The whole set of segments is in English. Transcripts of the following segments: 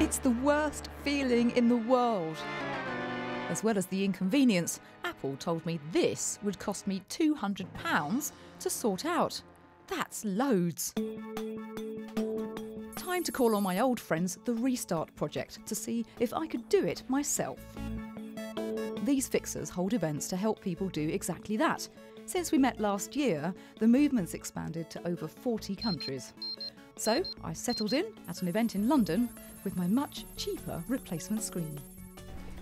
It's the worst feeling in the world. As well as the inconvenience, Apple told me this would cost me £200 to sort out. That's loads. Time to call on my old friends, the Restart Project, to see if I could do it myself. These fixers hold events to help people do exactly that. Since we met last year, the movement's expanded to over 40 countries. So I settled in at an event in London with my much cheaper replacement screen.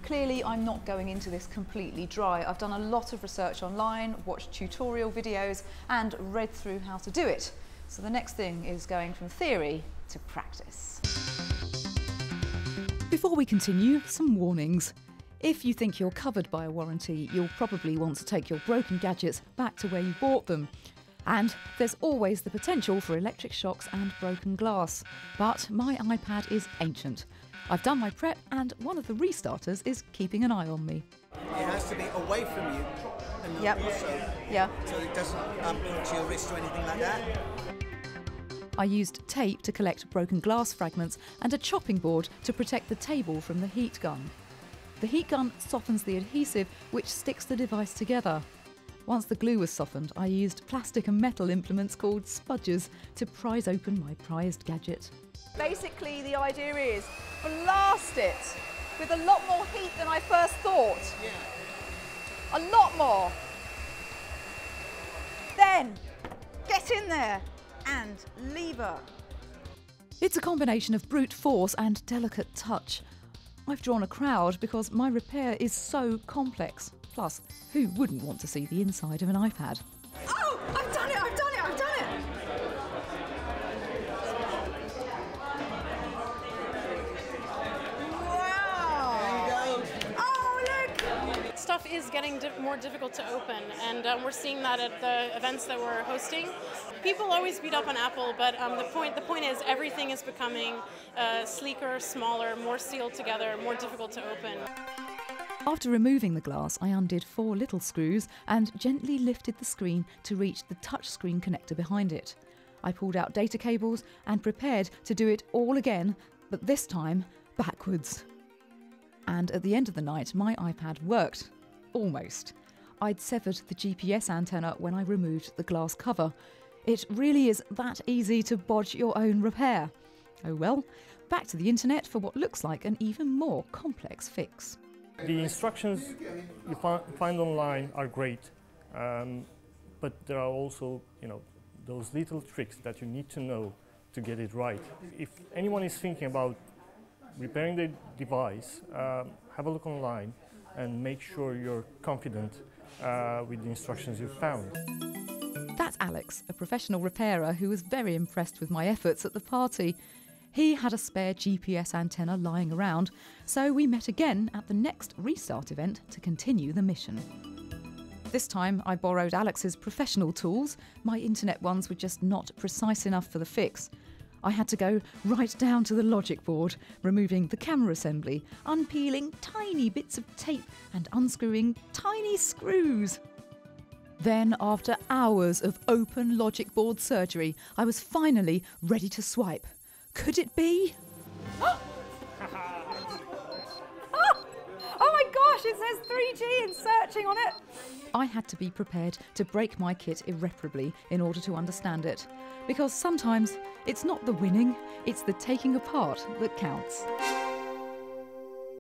Clearly, I'm not going into this completely dry. I've done a lot of research online, watched tutorial videos, and read through how to do it. So the next thing is going from theory to practice. Before we continue, some warnings. If you think you're covered by a warranty, you'll probably want to take your broken gadgets back to where you bought them. And there's always the potential for electric shocks and broken glass. But my iPad is ancient. I've done my prep, and one of the restarters is keeping an eye on me. It has to be away from you. And Yep. So it doesn't puncture your wrist or anything like that. I used tape to collect broken glass fragments and a chopping board to protect the table from the heat gun. The heat gun softens the adhesive, which sticks the device together. Once the glue was softened, I used plastic and metal implements called spudgers to prise open my prized gadget. Basically, the idea is blast it with a lot more heat than I first thought. Yeah. A lot more. Then get in there and lever. It's a combination of brute force and delicate touch. I've drawn a crowd because my repair is so complex. Plus, who wouldn't want to see the inside of an iPad? Oh, I've done it! Wow! Oh, look! Stuff is getting more difficult to open, and we're seeing that at the events that we're hosting. People always beat up on Apple, but the point is everything is becoming sleeker, smaller, more sealed together, more difficult to open. After removing the glass, I undid 4 little screws and gently lifted the screen to reach the touchscreen connector behind it. I pulled out data cables and prepared to do it all again, but this time backwards. And at the end of the night, my iPad worked. Almost. I'd severed the GPS antenna when I removed the glass cover. It really is that easy to bodge your own repair. Oh well, back to the internet for what looks like an even more complex fix. The instructions you find online are great, but there are also, those little tricks that you need to know to get it right. If anyone is thinking about repairing the device, have a look online and make sure you're confident with the instructions you've found. That's Alex, a professional repairer who was very impressed with my efforts at the party. He had a spare GPS antenna lying around, so we met again at the next Restart event to continue the mission. This time I borrowed Alex's professional tools. My internet ones were just not precise enough for the fix. I had to go right down to the logic board, removing the camera assembly, unpeeling tiny bits of tape and unscrewing tiny screws. Then, after hours of open logic board surgery, I was finally ready to swipe. Could it be? Oh my gosh, it says 3G and searching on it. I had to be prepared to break my kit irreparably in order to understand it. Because sometimes it's not the winning, it's the taking apart that counts.